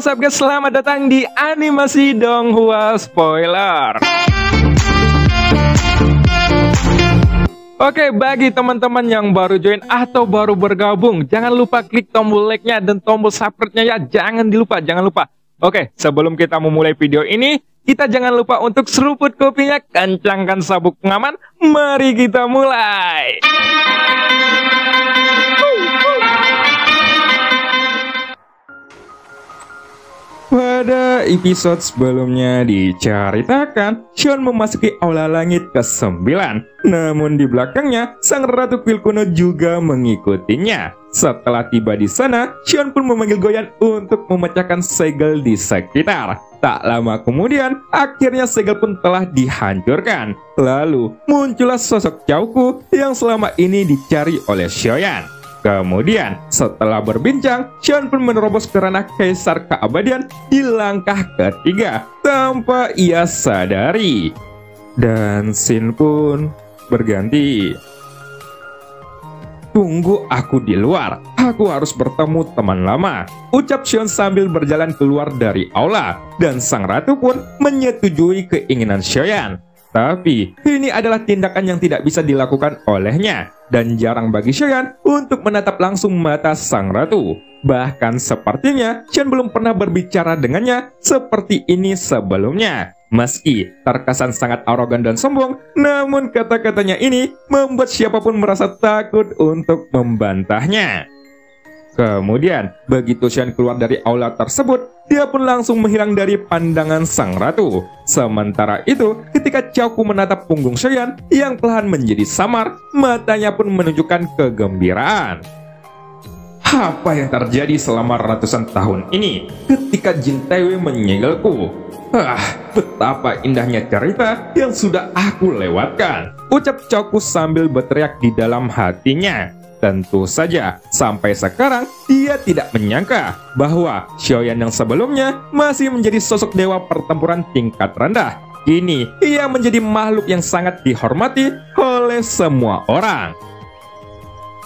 what's up guys, selamat datang di Animasi Donghua Spoiler. Oke, bagi teman-teman yang baru join atau baru bergabung, jangan lupa klik tombol like-nya dan tombol subscribe-nya ya, jangan lupa. Oke, sebelum kita memulai video ini, kita jangan lupa untuk seruput kopinya, kencangkan sabuk pengaman, mari kita mulai. Pada episode sebelumnya diceritakan, Xion memasuki aula langit ke-9. Namun di belakangnya, sang Ratu Kuil Kuno juga mengikutinya. Setelah tiba di sana, Xion pun memanggil Goyan untuk memecahkan segel di sekitar. Tak lama kemudian, akhirnya segel pun telah dihancurkan. Lalu, muncullah sosok Chaoku yang selama ini dicari oleh Xion. Kemudian, setelah berbincang, Xion pun menerobos ke ranah Kaisar Keabadian di langkah ketiga tanpa ia sadari. Dan scene pun berganti. Tunggu aku di luar, aku harus bertemu teman lama, ucap Xion sambil berjalan keluar dari aula. Dan sang ratu pun menyetujui keinginan Xion. Tapi, ini adalah tindakan yang tidak bisa dilakukan olehnya, dan jarang bagi Xion untuk menatap langsung mata sang ratu. Bahkan sepertinya, Xion belum pernah berbicara dengannya seperti ini sebelumnya. Meski terkesan sangat arogan dan sombong, namun kata-katanya ini membuat siapapun merasa takut untuk membantahnya. Kemudian, begitu Xion keluar dari aula tersebut, dia pun langsung menghilang dari pandangan sang ratu. Sementara itu, ketika Chaoku menatap punggung Xion yang perlahan menjadi samar, matanya pun menunjukkan kegembiraan. Apa yang terjadi selama ratusan tahun ini ketika Jin Taiwei menyegelku? Betapa indahnya cerita yang sudah aku lewatkan, ucap Chaoku sambil berteriak di dalam hatinya. Tentu saja, sampai sekarang dia tidak menyangka bahwa Xion yang sebelumnya masih menjadi sosok dewa pertempuran tingkat rendah. Kini, ia menjadi makhluk yang sangat dihormati oleh semua orang.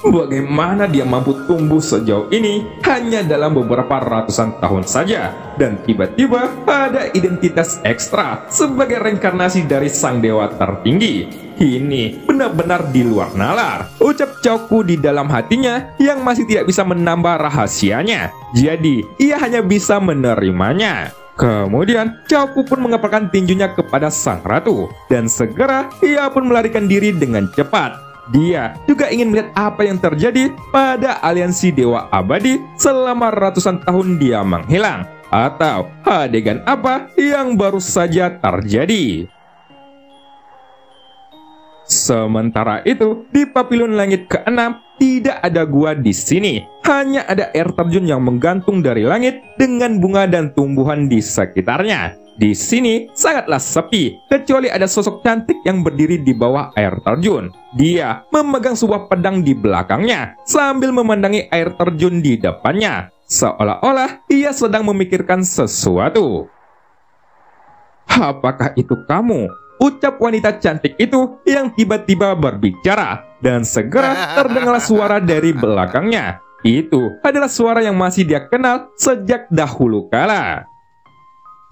Bagaimana dia mampu tumbuh sejauh ini hanya dalam beberapa ratusan tahun saja, dan tiba-tiba ada identitas ekstra sebagai reinkarnasi dari sang dewa tertinggi. Ini benar-benar di luar nalar, ucap Chaoku di dalam hatinya yang masih tidak bisa menambah rahasianya. Jadi, ia hanya bisa menerimanya. Kemudian, Chaoku pun mengepalkan tinjunya kepada sang ratu, dan segera ia pun melarikan diri dengan cepat. Dia juga ingin melihat apa yang terjadi pada aliansi Dewa Abadi selama ratusan tahun dia menghilang, atau adegan apa yang baru saja terjadi. Sementara itu, di Papilon Langit ke-6 tidak ada gua di sini. Hanya ada air terjun yang menggantung dari langit dengan bunga dan tumbuhan di sekitarnya. Di sini sangatlah sepi, kecuali ada sosok cantik yang berdiri di bawah air terjun. Dia memegang sebuah pedang di belakangnya sambil memandangi air terjun di depannya, seolah-olah ia sedang memikirkan sesuatu. Apakah itu kamu? Ucap wanita cantik itu yang tiba-tiba berbicara, dan segera terdengar suara dari belakangnya. Itu adalah suara yang masih dia kenal sejak dahulu kala.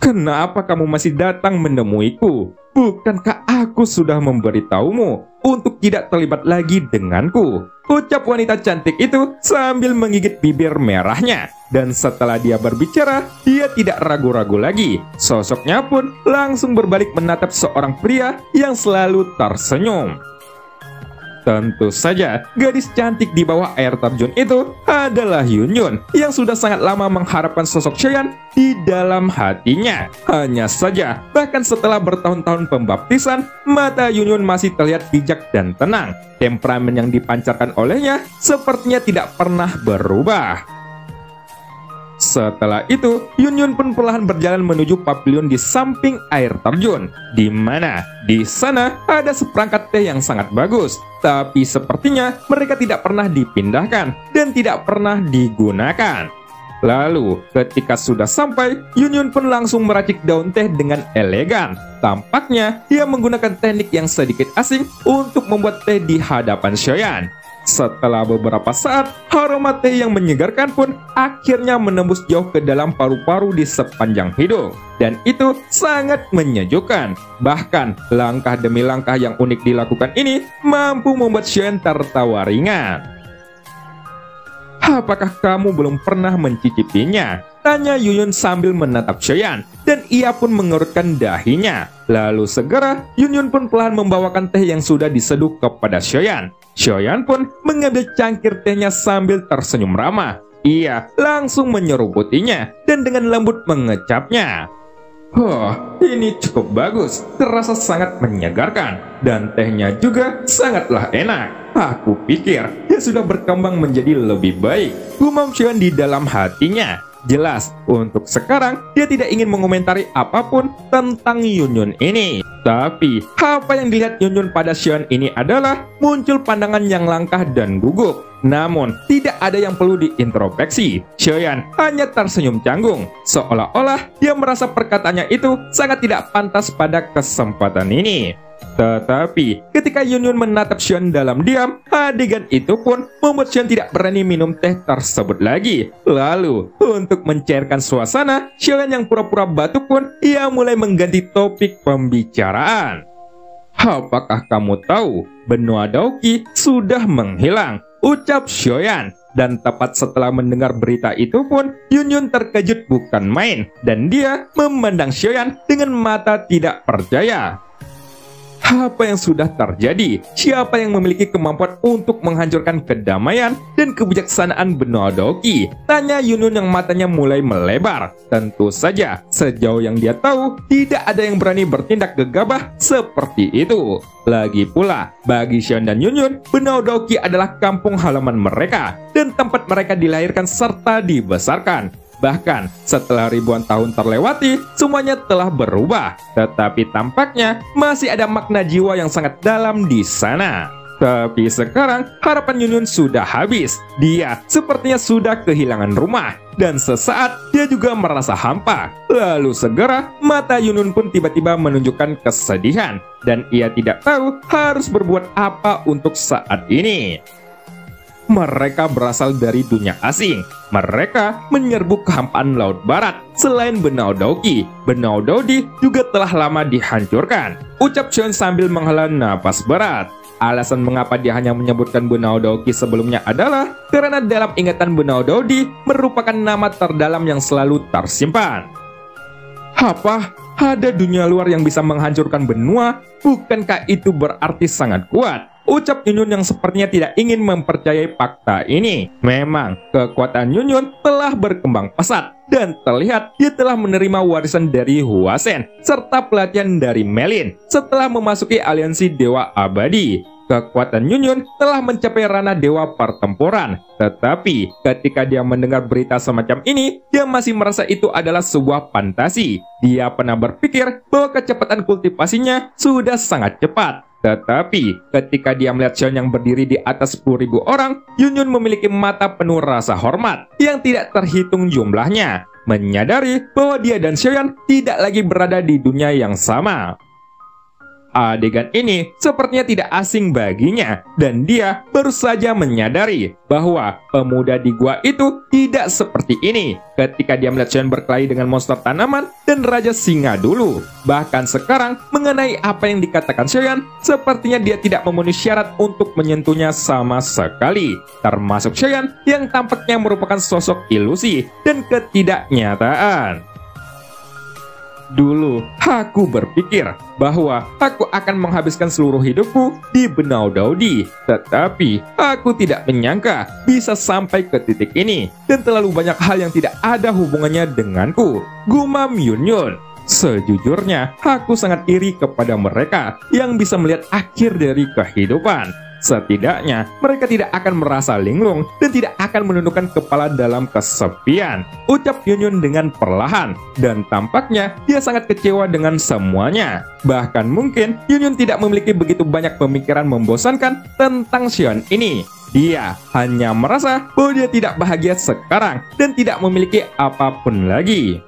Kenapa kamu masih datang menemuiku? Bukankah aku sudah memberitahumu untuk tidak terlibat lagi denganku? Ucap wanita cantik itu sambil menggigit bibir merahnya. Dan setelah dia berbicara, dia tidak ragu-ragu lagi. Sosoknya pun langsung berbalik menatap seorang pria yang selalu tersenyum. Tentu saja, gadis cantik di bawah air terjun itu adalah Yunyun yang sudah sangat lama mengharapkan sosok Xion di dalam hatinya. Hanya saja, bahkan setelah bertahun-tahun pembaptisan, mata Yunyun masih terlihat bijak dan tenang. Temperamen yang dipancarkan olehnya sepertinya tidak pernah berubah. Setelah itu, Yunyun pun perlahan berjalan menuju papilion di samping air terjun, di mana di sana ada seperangkat teh yang sangat bagus, tapi sepertinya mereka tidak pernah dipindahkan dan tidak pernah digunakan. Lalu, ketika sudah sampai, Yunyun pun langsung meracik daun teh dengan elegan. Tampaknya, dia menggunakan teknik yang sedikit asing untuk membuat teh di hadapan Xion. Setelah beberapa saat, aroma teh yang menyegarkan pun akhirnya menembus jauh ke dalam paru-paru di sepanjang hidung. Dan itu sangat menyejukkan. Bahkan, langkah demi langkah yang unik dilakukan ini mampu membuat Xiaoyan tertawa ringan. Apakah kamu belum pernah mencicipinya? Tanya Yunyun sambil menatap Xiaoyan, dan ia pun mengerutkan dahinya. Lalu segera, Yunyun pun perlahan membawakan teh yang sudah diseduh kepada Xiaoyan. Xiaoyan pun mengambil cangkir tehnya sambil tersenyum ramah. Ia langsung menyeruputinya dan dengan lembut mengecapnya. Ini cukup bagus, terasa sangat menyegarkan, dan tehnya juga sangatlah enak. Aku pikir dia sudah berkembang menjadi lebih baik, gumam Xiaoyan di dalam hatinya. Jelas, untuk sekarang dia tidak ingin mengomentari apapun tentang Yunyun ini. Tapi, apa yang dilihat Yunyun pada Xiaoyan ini adalah muncul pandangan yang langkah dan gugup. Namun, tidak ada yang perlu diintrospeksi. Xiaoyan hanya tersenyum canggung, seolah-olah dia merasa perkataannya itu sangat tidak pantas pada kesempatan ini. Tetapi, ketika Yunyun menatap Xiaoyan dalam diam, adegan itu pun membuat Xiaoyan tidak berani minum teh tersebut lagi. Lalu, untuk mencairkan suasana, Xiaoyan yang pura-pura batuk pun, ia mulai mengganti topik pembicaraan. Apakah kamu tahu, benua Daoqi sudah menghilang? Ucap Xiaoyan. Dan tepat setelah mendengar berita itu pun, Yunyun terkejut bukan main. Dan dia memandang Xiaoyan dengan mata tidak percaya. Apa yang sudah terjadi? Siapa yang memiliki kemampuan untuk menghancurkan kedamaian dan kebijaksanaan benua Daoqi? Tanya Yunyun yang matanya mulai melebar. Tentu saja, sejauh yang dia tahu, tidak ada yang berani bertindak gegabah seperti itu. Lagi pula, bagi Xiaoyan dan Yunyun, benua Daoqi adalah kampung halaman mereka dan tempat mereka dilahirkan serta dibesarkan. Bahkan, setelah ribuan tahun terlewati, semuanya telah berubah. Tetapi tampaknya masih ada makna jiwa yang sangat dalam di sana. Tapi sekarang, harapan Yunyun sudah habis. Dia sepertinya sudah kehilangan rumah. Dan sesaat, dia juga merasa hampa. Lalu segera, mata Yunyun pun tiba-tiba menunjukkan kesedihan. Dan ia tidak tahu harus berbuat apa untuk saat ini. Mereka berasal dari dunia asing. Mereka menyerbu kehampaan Laut Barat. Selain benua Daoqi, benua Daoqi juga telah lama dihancurkan. Ucap Xiaoyan sambil menghela napas berat. Alasan mengapa dia hanya menyebutkan benua Daoqi sebelumnya adalah karena dalam ingatan benua Daoqi merupakan nama terdalam yang selalu tersimpan. Apa? Ada dunia luar yang bisa menghancurkan benua? Bukankah itu berarti sangat kuat? Ucap Yunyun yang sepertinya tidak ingin mempercayai fakta ini. Memang, kekuatan Yunyun telah berkembang pesat. Dan terlihat dia telah menerima warisan dari Huasen, serta pelatihan dari Melin, setelah memasuki aliansi Dewa Abadi. Kekuatan Yunyun telah mencapai ranah dewa pertempuran. Tetapi, ketika dia mendengar berita semacam ini, dia masih merasa itu adalah sebuah fantasi. Dia pernah berpikir bahwa kecepatan kultivasinya sudah sangat cepat. Tetapi, ketika dia melihat Xiaoyan yang berdiri di atas 10.000 orang, Yunyun memiliki mata penuh rasa hormat yang tidak terhitung jumlahnya, menyadari bahwa dia dan Xiaoyan tidak lagi berada di dunia yang sama. Adegan ini sepertinya tidak asing baginya, dan dia baru saja menyadari bahwa pemuda di gua itu tidak seperti ini ketika dia melihat Xiaoyan berkelahi dengan monster tanaman dan Raja Singa dulu. Bahkan sekarang, mengenai apa yang dikatakan Xiaoyan, sepertinya dia tidak memenuhi syarat untuk menyentuhnya sama sekali, termasuk Xiaoyan yang tampaknya merupakan sosok ilusi dan ketidaknyataan. Dulu, aku berpikir bahwa aku akan menghabiskan seluruh hidupku di benua Daoqi. Tetapi, aku tidak menyangka bisa sampai ke titik ini. Dan terlalu banyak hal yang tidak ada hubungannya denganku. Gumam Yunyun. Sejujurnya, aku sangat iri kepada mereka yang bisa melihat akhir dari kehidupan. Setidaknya, mereka tidak akan merasa linglung dan tidak akan menundukkan kepala dalam kesepian. Ucap Yunyun dengan perlahan, dan tampaknya dia sangat kecewa dengan semuanya. Bahkan mungkin Yunyun tidak memiliki begitu banyak pemikiran membosankan tentang Xiaoyan ini. Dia hanya merasa bahwa dia tidak bahagia sekarang dan tidak memiliki apapun lagi.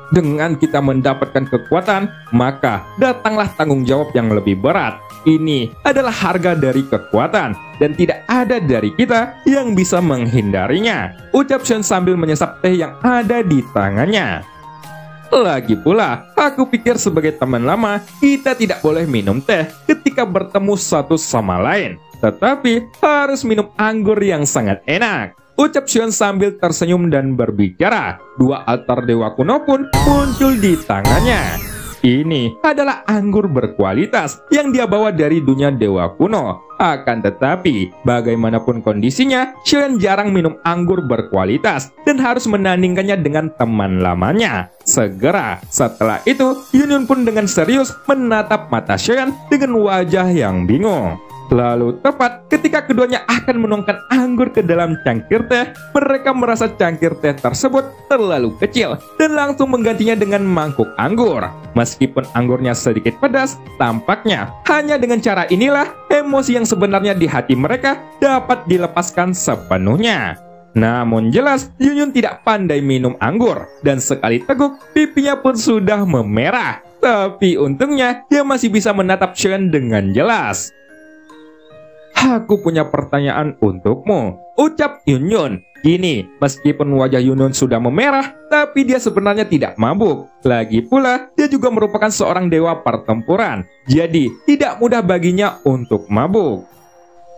Dengan kita mendapatkan kekuatan, maka datanglah tanggung jawab yang lebih berat. Ini adalah harga dari kekuatan, dan tidak ada dari kita yang bisa menghindarinya, ucap Xion sambil menyesap teh yang ada di tangannya. Lagi pula, aku pikir sebagai teman lama, kita tidak boleh minum teh ketika bertemu satu sama lain, tetapi harus minum anggur yang sangat enak, ucap Xion sambil tersenyum dan berbicara. Dua altar dewa kuno pun muncul di tangannya. Ini adalah anggur berkualitas yang dia bawa dari dunia dewa kuno. Akan tetapi, bagaimanapun kondisinya, Xion jarang minum anggur berkualitas dan harus menandingkannya dengan teman lamanya. Segera setelah itu, Yunyun pun dengan serius menatap mata Xion dengan wajah yang bingung. Lalu tepat ketika keduanya akan menuangkan anggur ke dalam cangkir teh, mereka merasa cangkir teh tersebut terlalu kecil dan langsung menggantinya dengan mangkuk anggur. Meskipun anggurnya sedikit pedas, tampaknya hanya dengan cara inilah emosi yang sebenarnya di hati mereka dapat dilepaskan sepenuhnya. Namun jelas Yunyun tidak pandai minum anggur, dan sekali teguk pipinya pun sudah memerah. Tapi untungnya dia masih bisa menatap Xion dengan jelas. Aku punya pertanyaan untukmu, ucap Yunyun. Kini, meskipun wajah Yunyun sudah memerah, tapi dia sebenarnya tidak mabuk. Lagi pula, dia juga merupakan seorang dewa pertempuran, jadi tidak mudah baginya untuk mabuk.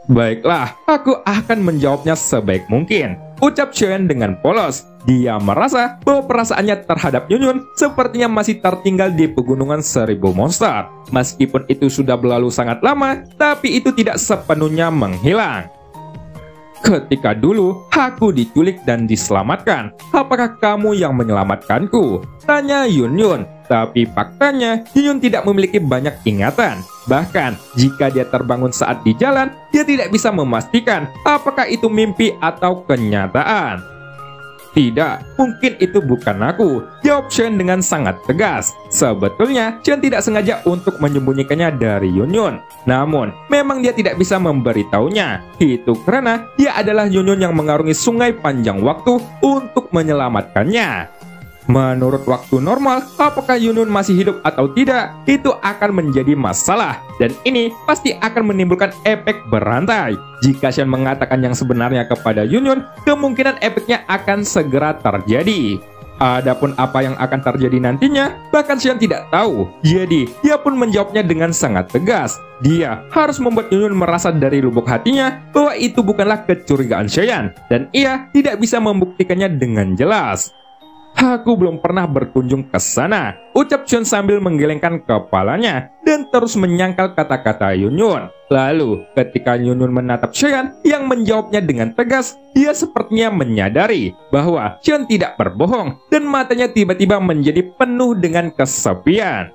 Baiklah, aku akan menjawabnya sebaik mungkin, ucap Xion dengan polos. Dia merasa bahwa perasaannya terhadap Yunyun sepertinya masih tertinggal di pegunungan 1000 monster. Meskipun itu sudah berlalu sangat lama, tapi itu tidak sepenuhnya menghilang. Ketika dulu aku diculik dan diselamatkan, apakah kamu yang menyelamatkanku? Tanya Yunyun. Tapi faktanya, Yunyun tidak memiliki banyak ingatan. Bahkan, jika dia terbangun saat di jalan, dia tidak bisa memastikan apakah itu mimpi atau kenyataan. Tidak, mungkin itu bukan aku, jawab Xion dengan sangat tegas. Sebetulnya, Xion tidak sengaja untuk menyembunyikannya dari Yunyun. Namun, memang dia tidak bisa memberitahunya. Itu karena dia adalah Yunyun yang mengarungi sungai panjang waktu untuk menyelamatkannya. Menurut waktu normal, apakah Yunyun masih hidup atau tidak, itu akan menjadi masalah. Dan ini pasti akan menimbulkan efek berantai. Jika Xion mengatakan yang sebenarnya kepada Yunyun, kemungkinan efeknya akan segera terjadi. Adapun apa yang akan terjadi nantinya, bahkan Xion tidak tahu. Jadi, dia pun menjawabnya dengan sangat tegas. Dia harus membuat Yunyun merasa dari lubuk hatinya bahwa itu bukanlah kecurigaan Xion, dan ia tidak bisa membuktikannya dengan jelas. Aku belum pernah berkunjung ke sana, ucap Xion sambil menggelengkan kepalanya dan terus menyangkal kata-kata Yunyun. Lalu, ketika Yunyun menatap Xion yang menjawabnya dengan tegas, dia sepertinya menyadari bahwa Xion tidak berbohong dan matanya tiba-tiba menjadi penuh dengan kesepian.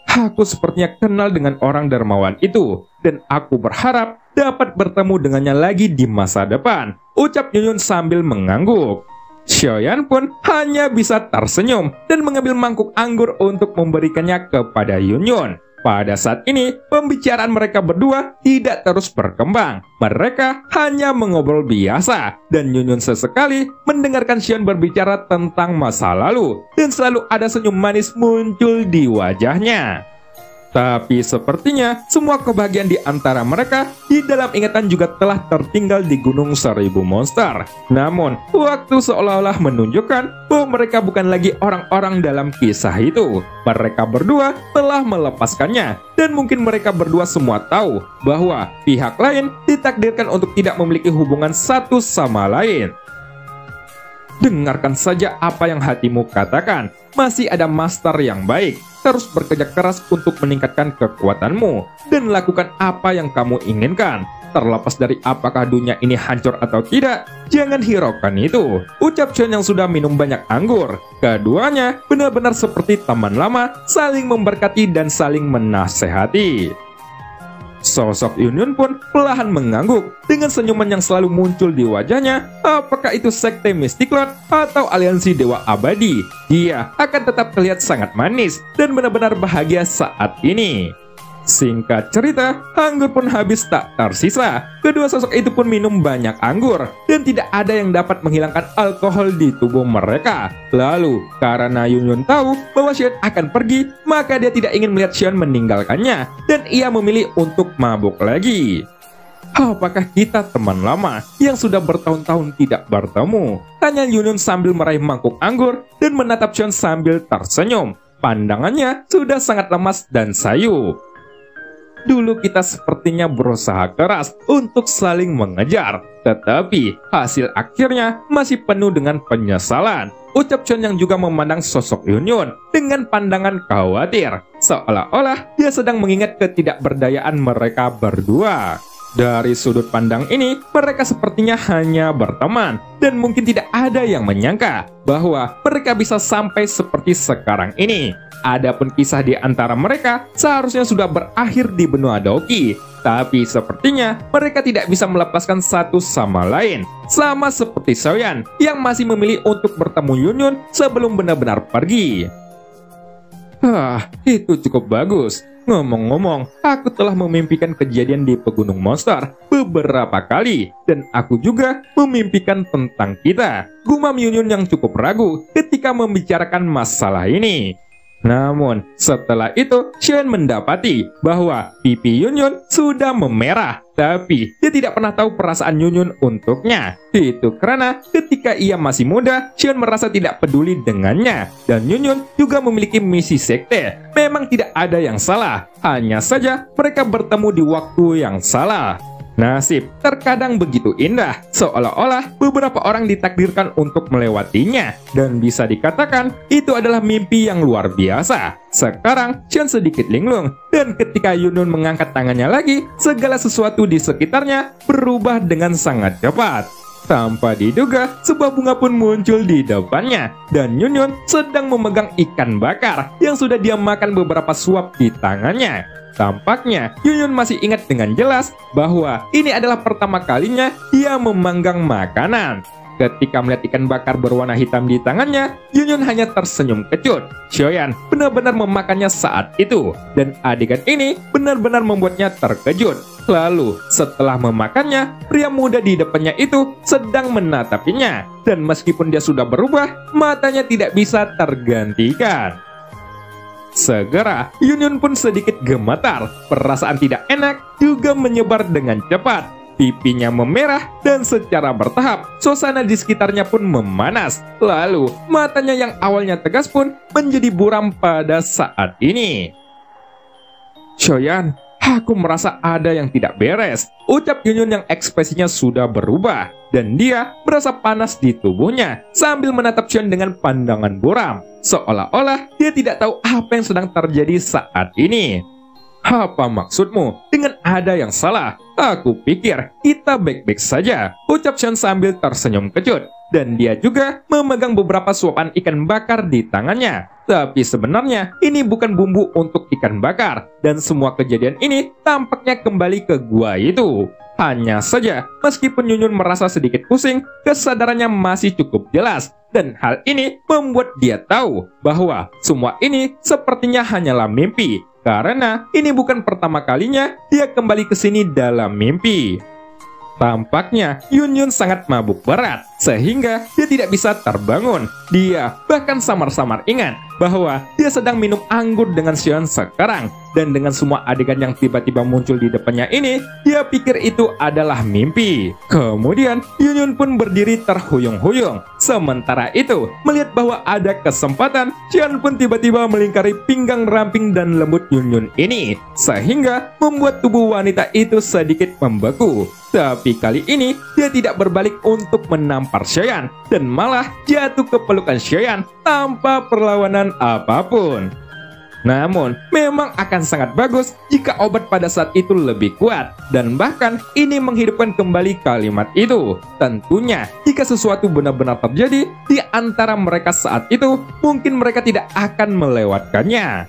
Aku sepertinya kenal dengan orang dermawan itu, dan aku berharap dapat bertemu dengannya lagi di masa depan, ucap Yunyun sambil mengangguk. Xion pun hanya bisa tersenyum dan mengambil mangkuk anggur untuk memberikannya kepada Yunyun. Pada saat ini, pembicaraan mereka berdua tidak terus berkembang. Mereka hanya mengobrol biasa, dan Yunyun sesekali mendengarkan Xion berbicara tentang masa lalu, dan selalu ada senyum manis muncul di wajahnya. Tapi sepertinya semua kebahagiaan di antara mereka di dalam ingatan juga telah tertinggal di Gunung 1000 Monster. Namun, waktu seolah-olah menunjukkan bahwa mereka bukan lagi orang-orang dalam kisah itu. Mereka berdua telah melepaskannya, dan mungkin mereka berdua semua tahu bahwa pihak lain ditakdirkan untuk tidak memiliki hubungan satu sama lain. Dengarkan saja apa yang hatimu katakan. Masih ada master yang baik. Terus bekerja keras untuk meningkatkan kekuatanmu dan lakukan apa yang kamu inginkan. Terlepas dari apakah dunia ini hancur atau tidak, jangan hiraukan itu, ucap Xion yang sudah minum banyak anggur. Keduanya benar-benar seperti teman lama, saling memberkati dan saling menasehati. Sosok Yunyun pun perlahan mengangguk dengan senyuman yang selalu muncul di wajahnya. Apakah itu sekte Mystic Lord atau aliansi dewa abadi, dia akan tetap terlihat sangat manis dan benar-benar bahagia saat ini. Singkat cerita, anggur pun habis tak tersisa. Kedua sosok itu pun minum banyak anggur, dan tidak ada yang dapat menghilangkan alkohol di tubuh mereka. Lalu, karena Yunyun tahu bahwa Xion akan pergi, maka dia tidak ingin melihat Xion meninggalkannya, dan ia memilih untuk mabuk lagi. Apakah kita teman lama yang sudah bertahun-tahun tidak bertemu? Tanya Yunyun sambil meraih mangkuk anggur dan menatap Xion sambil tersenyum. Pandangannya sudah sangat lemas dan sayu. Dulu kita sepertinya berusaha keras untuk saling mengejar, tetapi hasil akhirnya masih penuh dengan penyesalan. Ucap Xion yang juga memandang sosok Yunyun dengan pandangan khawatir, seolah-olah dia sedang mengingat ketidakberdayaan mereka berdua. Dari sudut pandang ini, mereka sepertinya hanya berteman, dan mungkin tidak ada yang menyangka bahwa mereka bisa sampai seperti sekarang ini. Adapun kisah di antara mereka seharusnya sudah berakhir di benua Daoki, tapi sepertinya mereka tidak bisa melepaskan satu sama lain, sama seperti Xiaoyan yang masih memilih untuk bertemu Yunyun sebelum benar-benar pergi. Itu cukup bagus. Ngomong-ngomong, aku telah memimpikan kejadian di Pegunung Monster beberapa kali, dan aku juga memimpikan tentang kita. Gumam Yunyun yang cukup ragu ketika membicarakan masalah ini. Namun, setelah itu, Xion mendapati bahwa pipi Yunyun sudah memerah, tapi dia tidak pernah tahu perasaan Yunyun untuknya. Itu karena ketika ia masih muda, Xion merasa tidak peduli dengannya, dan Yunyun juga memiliki misi sekte. Memang tidak ada yang salah, hanya saja mereka bertemu di waktu yang salah. Nasib terkadang begitu indah, seolah-olah beberapa orang ditakdirkan untuk melewatinya, dan bisa dikatakan itu adalah mimpi yang luar biasa. Sekarang, Xion sedikit linglung, dan ketika Yunyun mengangkat tangannya lagi, segala sesuatu di sekitarnya berubah dengan sangat cepat. Tanpa diduga, sebuah bunga pun muncul di depannya, dan Yunyun sedang memegang ikan bakar yang sudah dia makan beberapa suap di tangannya. Tampaknya, Yunyun masih ingat dengan jelas bahwa ini adalah pertama kalinya dia memanggang makanan. Ketika melihat ikan bakar berwarna hitam di tangannya, Yunyun hanya tersenyum kecut. Xiaoyan benar-benar memakannya saat itu, dan adegan ini benar-benar membuatnya terkejut. Lalu, setelah memakannya, pria muda di depannya itu sedang menatapinya, dan meskipun dia sudah berubah, matanya tidak bisa tergantikan. Segera, Yunyun pun sedikit gemetar. Perasaan tidak enak juga menyebar dengan cepat. Pipinya memerah dan secara bertahap, suasana di sekitarnya pun memanas. Lalu, matanya yang awalnya tegas pun menjadi buram pada saat ini. Xiaoyan, aku merasa ada yang tidak beres. Ucap Yunyun yang ekspresinya sudah berubah, dan dia merasa panas di tubuhnya sambil menatap Xion dengan pandangan buram, seolah-olah dia tidak tahu apa yang sedang terjadi saat ini. Apa maksudmu dengan ada yang salah? Aku pikir kita baik-baik saja, ucap Xion sambil tersenyum kecut. Dan dia juga memegang beberapa suapan ikan bakar di tangannya. Tapi sebenarnya ini bukan bumbu untuk ikan bakar, dan semua kejadian ini tampaknya kembali ke gua itu. Hanya saja, meskipun Yunyun merasa sedikit pusing, kesadarannya masih cukup jelas. Dan hal ini membuat dia tahu bahwa semua ini sepertinya hanyalah mimpi. Karena ini bukan pertama kalinya dia kembali ke sini dalam mimpi. Tampaknya Yunyun sangat mabuk berat, sehingga dia tidak bisa terbangun. Dia bahkan samar-samar ingat bahwa dia sedang minum anggur dengan Xion sekarang. Dan dengan semua adegan yang tiba-tiba muncul di depannya ini, dia pikir itu adalah mimpi. Kemudian, Yunyun pun berdiri terhuyung-huyung. Sementara itu, melihat bahwa ada kesempatan, Xion pun tiba-tiba melingkari pinggang ramping dan lembut Yunyun ini, sehingga membuat tubuh wanita itu sedikit membeku. Tapi kali ini, dia tidak berbalik untuk menampar Xiaoyan, dan malah jatuh ke pelukan Xiaoyan tanpa perlawanan apapun. Namun, memang akan sangat bagus jika obat pada saat itu lebih kuat, dan bahkan ini menghidupkan kembali kalimat itu. Tentunya, jika sesuatu benar-benar terjadi di antara mereka saat itu, mungkin mereka tidak akan melewatkannya.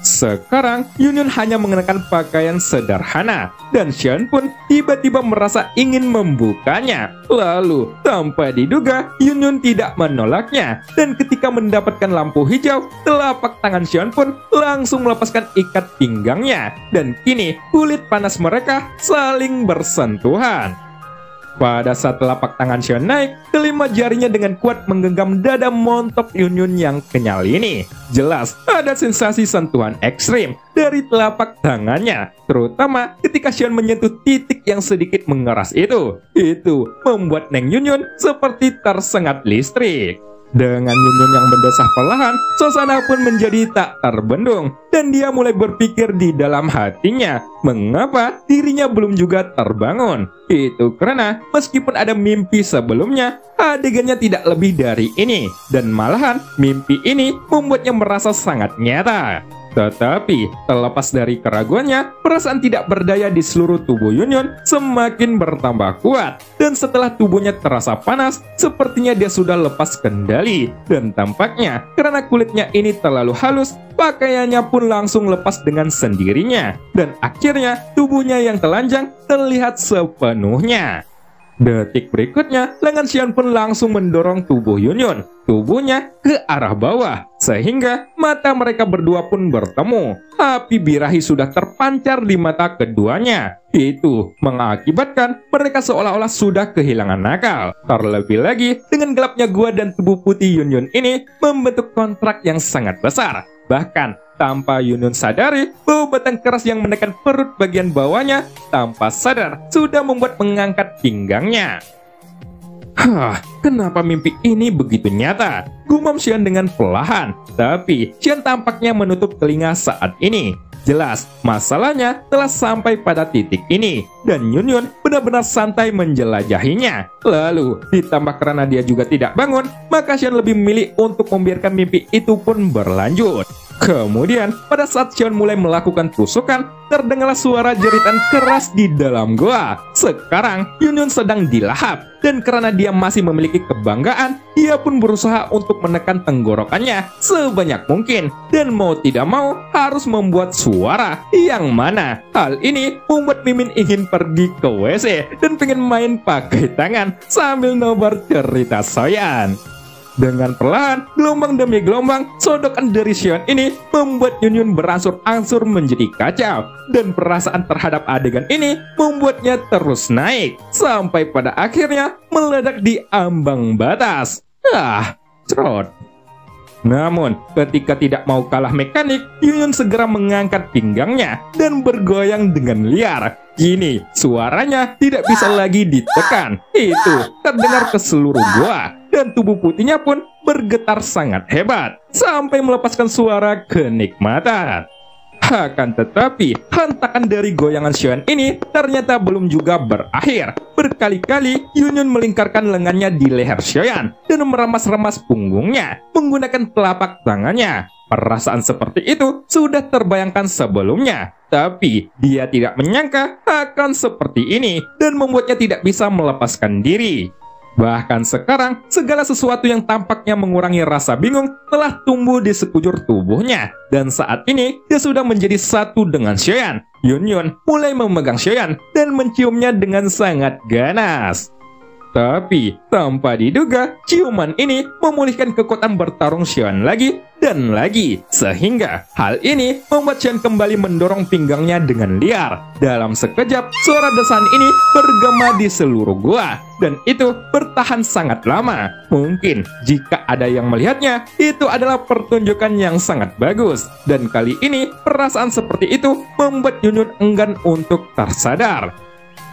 Sekarang, Yunyun hanya mengenakan pakaian sederhana, dan Xion pun tiba-tiba merasa ingin membukanya. Lalu, tanpa diduga, Yunyun tidak menolaknya, dan ketika mendapatkan lampu hijau, telapak tangan Xion pun langsung melepaskan ikat pinggangnya, dan kini kulit panas mereka saling bersentuhan. Pada saat telapak tangan Xion naik, kelima jarinya dengan kuat menggenggam dada montok Yunyun yang kenyal ini. Jelas ada sensasi sentuhan ekstrim dari telapak tangannya, terutama ketika Xion menyentuh titik yang sedikit mengeras itu. Itu membuat Neng Yunyun seperti tersengat listrik. Dengan Yunyun yang mendesah perlahan, suasana pun menjadi tak terbendung, dan dia mulai berpikir di dalam hatinya, mengapa dirinya belum juga terbangun. Itu karena meskipun ada mimpi sebelumnya, adegannya tidak lebih dari ini, dan malahan mimpi ini membuatnya merasa sangat nyata. Tetapi, terlepas dari keraguannya, perasaan tidak berdaya di seluruh tubuh Yunyun semakin bertambah kuat. Dan setelah tubuhnya terasa panas, sepertinya dia sudah lepas kendali. Dan tampaknya, karena kulitnya ini terlalu halus, pakaiannya pun langsung lepas dengan sendirinya. Dan akhirnya, tubuhnya yang telanjang terlihat sepenuhnya. Detik berikutnya, lengan Xion pun langsung mendorong tubuh Yunyun, tubuhnya ke arah bawah, sehingga mata mereka berdua pun bertemu. Api birahi sudah terpancar di mata keduanya. Itu mengakibatkan mereka seolah-olah sudah kehilangan akal. Terlebih lagi, dengan gelapnya gua dan tubuh putih Yunyun ini membentuk kontrak yang sangat besar. Bahkan, tanpa Yunyun sadari, bau batang keras yang menekan perut bagian bawahnya tanpa sadar sudah membuat mengangkat pinggangnya. Kenapa mimpi ini begitu nyata? Gumam Xion dengan perlahan, tapi Xion tampaknya menutup telinga saat ini. Jelas, masalahnya telah sampai pada titik ini, dan Yunyun benar-benar santai menjelajahinya. Lalu, ditambah karena dia juga tidak bangun, maka Xion lebih memilih untuk membiarkan mimpi itu pun berlanjut. Kemudian, pada saat Xion mulai melakukan tusukan, terdengarlah suara jeritan keras di dalam goa. Sekarang, Yunyun sedang dilahap, dan karena dia masih memiliki kebanggaan, dia pun berusaha untuk menekan tenggorokannya sebanyak mungkin, dan mau tidak mau harus membuat suara yang mana. Hal ini membuat Mimin ingin pergi ke WC dan pengen main pakai tangan sambil nobar cerita soyan. Dengan perlahan, gelombang demi gelombang, sodokan dari Xion ini membuat Yunyun berangsur-angsur menjadi kacau. Dan perasaan terhadap adegan ini membuatnya terus naik, sampai pada akhirnya meledak di ambang batas. Cerot. Namun, ketika tidak mau kalah mekanik, Yunyun segera mengangkat pinggangnya dan bergoyang dengan liar. Kini, suaranya tidak bisa lagi ditekan. Itu terdengar ke seluruh gua, dan tubuh putihnya pun bergetar sangat hebat, sampai melepaskan suara kenikmatan. Akan tetapi, hentakan dari goyangan Xion ini ternyata belum juga berakhir. Berkali-kali, Yunyun melingkarkan lengannya di leher Xion dan meremas-remas punggungnya menggunakan telapak tangannya. Perasaan seperti itu sudah terbayangkan sebelumnya, tapi dia tidak menyangka akan seperti ini dan membuatnya tidak bisa melepaskan diri. Bahkan sekarang, segala sesuatu yang tampaknya mengurangi rasa bingung telah tumbuh di sekujur tubuhnya. Dan saat ini, dia sudah menjadi satu dengan Xion. Yunyun mulai memegang Xion dan menciumnya dengan sangat ganas. Tapi, tanpa diduga, ciuman ini memulihkan kekuatan bertarung Xion lagi dan lagi. Sehingga, hal ini membuat Xion kembali mendorong pinggangnya dengan liar. Dalam sekejap, suara desahan ini bergema di seluruh gua. Dan itu bertahan sangat lama. Mungkin, jika ada yang melihatnya, itu adalah pertunjukan yang sangat bagus. Dan kali ini, perasaan seperti itu membuat Yunyun enggan untuk tersadar.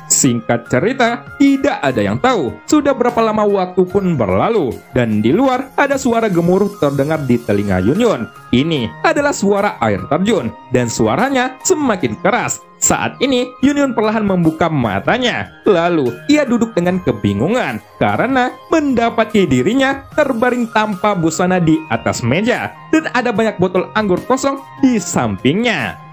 Singkat cerita, tidak ada yang tahu sudah berapa lama waktu pun berlalu, dan di luar ada suara gemuruh terdengar di telinga Yunyun. Ini adalah suara air terjun, dan suaranya semakin keras. Saat ini, Yunyun perlahan membuka matanya. Lalu, ia duduk dengan kebingungan karena mendapati dirinya terbaring tanpa busana di atas meja, dan ada banyak botol anggur kosong di sampingnya.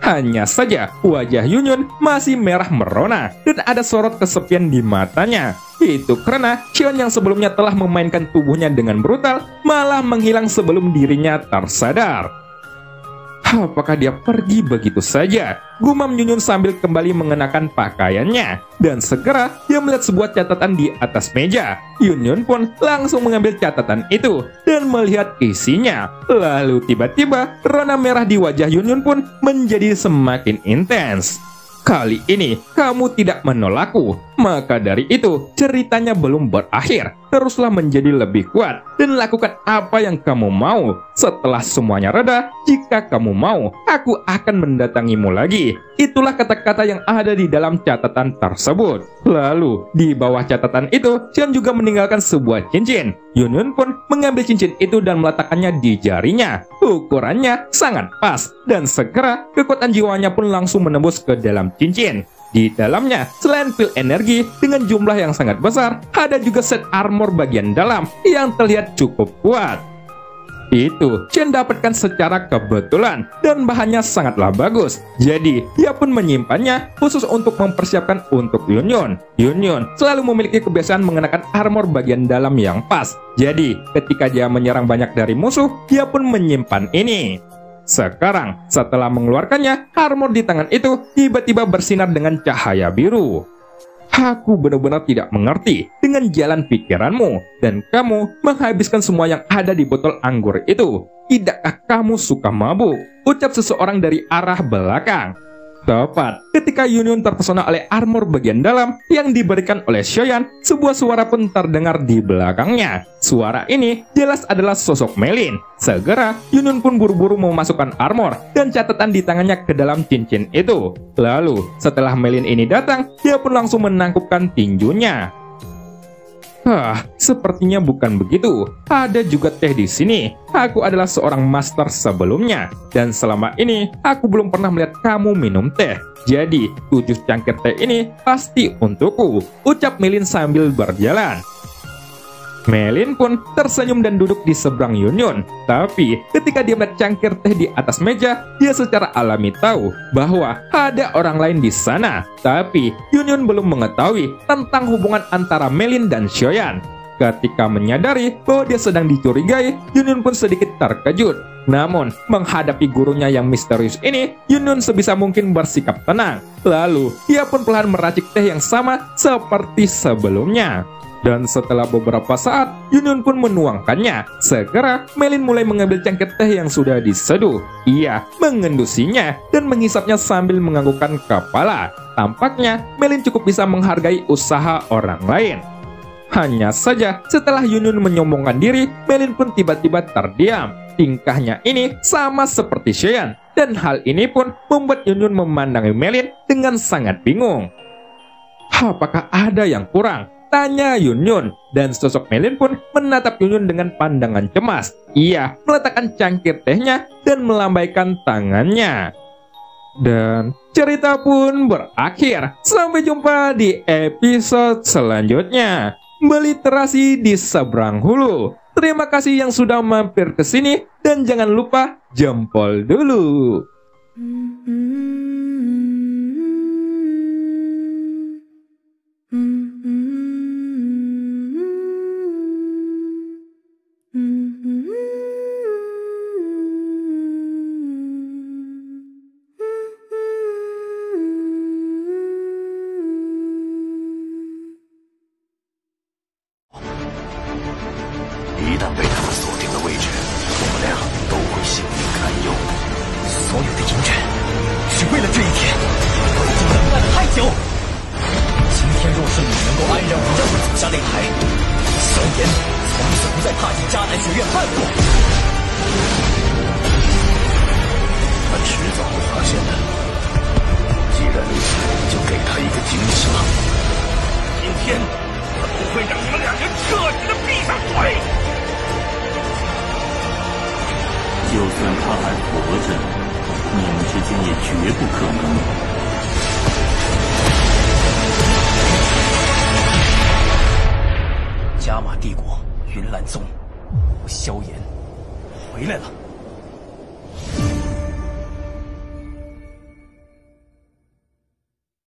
Hanya saja, wajah Yunyun masih merah merona dan ada sorot kesepian di matanya. Itu karena Xion yang sebelumnya telah memainkan tubuhnya dengan brutal malah menghilang sebelum dirinya tersadar. Apakah dia pergi begitu saja? Gumam Yunyun sambil kembali mengenakan pakaiannya. Dan segera dia melihat sebuah catatan di atas meja. Yunyun pun langsung mengambil catatan itu dan melihat isinya. Lalu tiba-tiba rona merah di wajah Yunyun pun menjadi semakin intens. Kali ini kamu tidak menolakku. Maka dari itu ceritanya belum berakhir. Teruslah menjadi lebih kuat dan lakukan apa yang kamu mau. Setelah semuanya reda, jika kamu mau, aku akan mendatangimu lagi. Itulah kata-kata yang ada di dalam catatan tersebut. Lalu di bawah catatan itu, Xian juga meninggalkan sebuah cincin. Yunyun pun mengambil cincin itu dan meletakkannya di jarinya. Ukurannya sangat pas dan segera kekuatan jiwanya pun langsung menembus ke dalam cincin. Di dalamnya, selain pil energi dengan jumlah yang sangat besar, ada juga set armor bagian dalam yang terlihat cukup kuat. Itu Chen dapatkan secara kebetulan dan bahannya sangatlah bagus. Jadi, dia pun menyimpannya khusus untuk mempersiapkan untuk Yunyun. Yunyun selalu memiliki kebiasaan mengenakan armor bagian dalam yang pas. Jadi, ketika dia menyerang banyak dari musuh, dia pun menyimpan ini. Sekarang, setelah mengeluarkannya, armor di tangan itu tiba-tiba bersinar dengan cahaya biru. Aku benar-benar tidak mengerti dengan jalan pikiranmu, dan kamu menghabiskan semua yang ada di botol anggur itu. Tidakkah kamu suka mabuk? Ucap seseorang dari arah belakang. Tepat ketika Yunyun terpesona oleh armor bagian dalam yang diberikan oleh Xiaoyan, sebuah suara pun terdengar di belakangnya. Suara ini jelas adalah sosok Melin. Segera Yunyun pun buru-buru memasukkan armor dan catatan di tangannya ke dalam cincin itu. Lalu setelah Melin ini datang, dia pun langsung menangkupkan tinjunya. Sepertinya bukan begitu. Ada juga teh di sini. Aku adalah seorang master sebelumnya, dan selama ini aku belum pernah melihat kamu minum teh. Jadi, 7 cangkir teh ini pasti untukku, ucap Melin sambil berjalan. Melin pun tersenyum dan duduk di seberang Yunyun. Tapi ketika dia melihat cangkir teh di atas meja, dia secara alami tahu bahwa ada orang lain di sana. Tapi Yunyun belum mengetahui tentang hubungan antara Melin dan Xiaoyan. Ketika menyadari bahwa dia sedang dicurigai, Yunyun pun sedikit terkejut. Namun, menghadapi gurunya yang misterius ini, Yunyun sebisa mungkin bersikap tenang. Lalu, dia pun perlahan meracik teh yang sama seperti sebelumnya. Dan setelah beberapa saat, Yunyun pun menuangkannya. Segera, Melin mulai mengambil cangkir teh yang sudah diseduh. Ia mengendusinya dan menghisapnya sambil menganggukkan kepala. Tampaknya, Melin cukup bisa menghargai usaha orang lain. Hanya saja, setelah Yunyun menyombongkan diri, Melin pun tiba-tiba terdiam. Tingkahnya ini sama seperti Xiaoyan. Dan hal ini pun membuat Yunyun memandangi Melin dengan sangat bingung. Apakah ada yang kurang? Tanya Yunyun, dan sosok Melin pun menatap Yunyun dengan pandangan cemas. Ia meletakkan cangkir tehnya dan melambaikan tangannya. Dan cerita pun berakhir. Sampai jumpa di episode selanjutnya. Meliterasi di seberang hulu. Terima kasih yang sudah mampir ke sini dan jangan lupa jempol dulu.加玛帝国云岚宗，萧炎回来了。